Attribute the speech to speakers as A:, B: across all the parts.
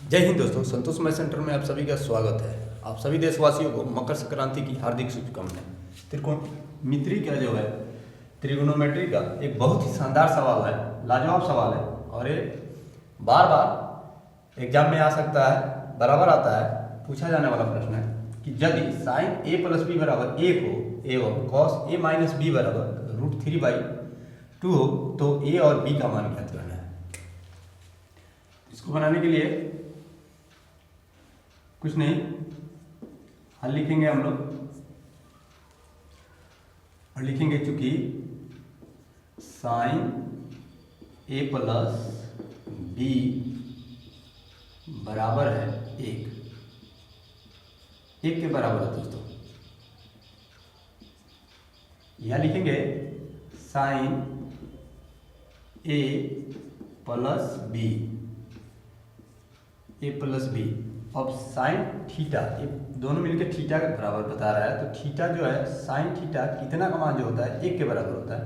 A: जय हिंद दोस्तों, संतोष math centre में आप सभी का स्वागत है। आप सभी देशवासियों को मकर संक्रांति की हार्दिक शुभकामनाएं। त्रिकोणमिति का जो है त्रिगोनोमेट्री का एक बहुत ही शानदार सवाल है, लाजवाब सवाल है और ये बार बार एग्जाम में आ सकता है, बराबर आता है। पूछा जाने वाला प्रश्न है कि यदि साइन a प्लस बी बराबर 1 हो एवं कॉस a माइनस बी बराबर √3/2 हो तो a और b का मान ज्ञात करना है। इसको बनाने के लिए कुछ नहीं, हल लिखेंगे हम लोग और लिखेंगे चूंकि साइन a प्लस बी बराबर है 1 के बराबर है दोस्तों। यह लिखेंगे साइन a प्लस बी। अब साइन थीटा, ये दोनों मिलकर थीटा के बराबर बता रहा है, तो थीटा जो है साइन थीटा कितना का मान जो होता है 1 के बराबर होता है,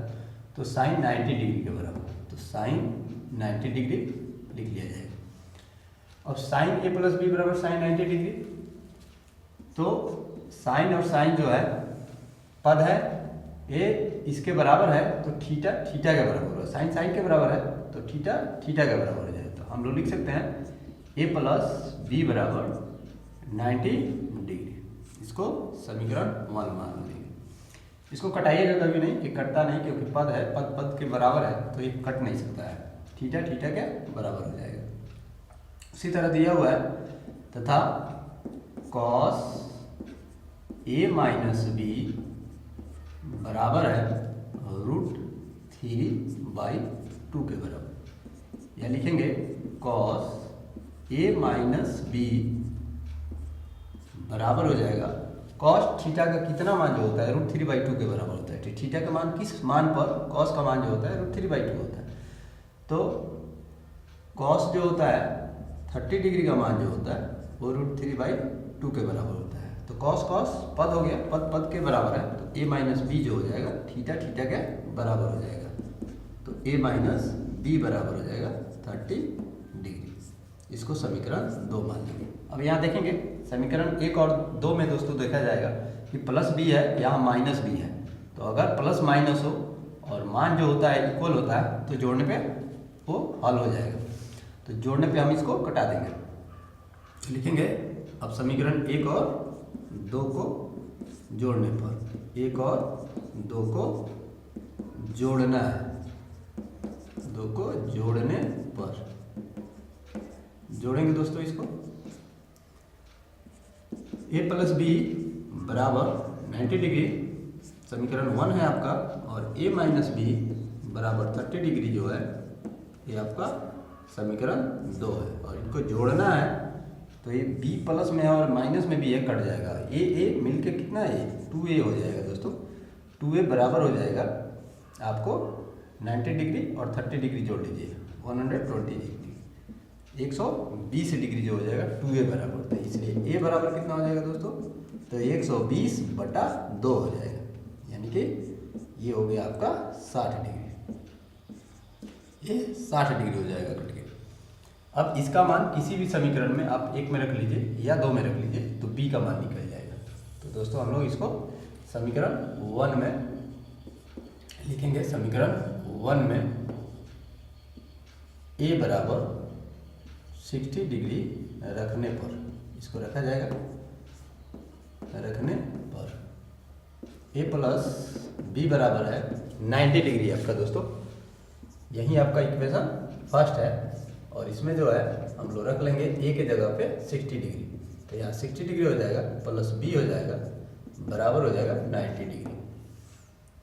A: तो साइन 90 डिग्री के बराबर, तो साइन 90 डिग्री लिख लिया जाएगा। अब साइन a प्लस बी बराबर साइन 90 डिग्री, तो साइन और साइन जो है पद है a इसके बराबर है, तो थीटा थीटा के बराबर होगा। साइन साइन के बराबर है तो थीटा थीटा के बराबर हो जाएगा। तो हम लोग लिख सकते हैं a प्लस बी बराबर 90 डिग्री। इसको समीकरण 1 मान लेंगे। इसको कटाइएगा कभी नहीं, ये कटता नहीं क्योंकि पद है, पद पद के बराबर है तो ये कट नहीं सकता है। थीटा थीटा के बराबर हो जाएगा। उसी तरह दिया हुआ है तथा कॉस a माइनस बी बराबर है √3/2 के बराबर। या लिखेंगे कॉस a माइनस बी बराबर हो जाएगा कॉस थीटा का कितना मान जो होता है √3/2 के बराबर होता है। थीटा का मान किस मान पर कॉस का मान जो होता है √3/2 होता है। तो कॉस जो होता है 30 डिग्री का मान जो होता है वो √3/2 के बराबर होता है। तो कॉस कॉस पद हो गया, पद पद के बराबर है, तो a माइनस बी जो हो जाएगा थीटा थीटा के बराबर हो जाएगा। तो a माइनस बी बराबर हो जाएगा 30 डिग्री। इसको समीकरण 2 मान लेंगे। अब यहाँ देखेंगे समीकरण 1 और 2 में दोस्तों देखा जाएगा कि प्लस बी है, यहाँ माइनस बी है। तो अगर प्लस माइनस हो और मान जो होता है इक्वल होता है तो जोड़ने पे वो हल हो जाएगा। तो जोड़ने पे हम इसको कटा देंगे। लिखेंगे अब समीकरण 1 और 2 को जोड़ने पर, 1 और 2 को जोड़ना है, 2 को जोड़ने पर जोड़ेंगे दोस्तों इसको। a प्लस बी बराबर 90 डिग्री समीकरण 1 है आपका, और a माइनस बी बराबर 30 डिग्री जो है ये आपका समीकरण 2 है। और इनको जोड़ना है तो ये b प्लस में है और माइनस में भी है, कट जाएगा। a मिलके कितना है 2a हो जाएगा दोस्तों। 2a बराबर हो जाएगा आपको 90 डिग्री और 30 डिग्री जोड़ लीजिए 120 डिग्री, 120 डिग्री जो हो जाएगा 2a बराबर। तो इसलिए a बराबर कितना हो जाएगा दोस्तों, तो 120/2 हो जाएगा, यानी कि ये हो गया आपका 60 डिग्री। ये 60 डिग्री हो जाएगा कट के। अब इसका मान किसी भी समीकरण में आप 1 में रख लीजिए या 2 में रख लीजिए तो b का मान निकल जाएगा। तो दोस्तों हम लोग इसको समीकरण 1 में लिखेंगे। समीकरण 1 में a बराबर 60 डिग्री रखने पर, इसको रखा जाएगा, रखने पर a प्लस बी बराबर है 90 डिग्री आपका दोस्तों। यही आपका इक्वेशन फर्स्ट है और इसमें जो है हम लोग रख लेंगे a के जगह पे 60 डिग्री। तो यहाँ 60 डिग्री हो जाएगा प्लस b हो जाएगा बराबर हो जाएगा 90 डिग्री।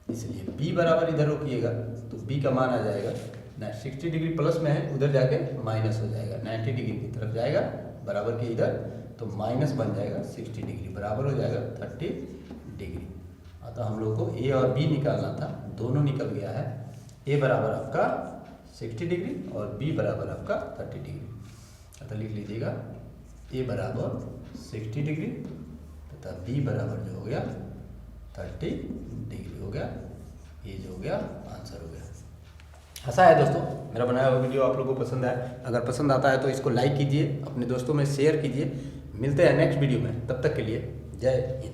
A: इसलिए b बराबर इधर रोकिएगा तो b का मान आ जाएगा 60 डिग्री प्लस में है, उधर जाके माइनस हो जाएगा, 90 डिग्री की तरफ जाएगा बराबर के इधर, तो माइनस बन जाएगा 60 डिग्री बराबर हो जाएगा 30 डिग्री। अतः हम लोग को a और b निकालना था, दोनों निकल गया है। a बराबर आपका 60 डिग्री और b बराबर आपका 30 डिग्री। अतः लिख लीजिएगा a बराबर 60 डिग्री तथा b बराबर जो हो गया 30 डिग्री हो गया। ये जो हो गया आंसर हो गया। ऐसा है दोस्तों। मेरा बनाया हुआ वीडियो आप लोगों को पसंद आए, अगर पसंद आता है तो इसको लाइक कीजिए, अपने दोस्तों में शेयर कीजिए। मिलते हैं नेक्स्ट वीडियो में, तब तक के लिए जय हिंद।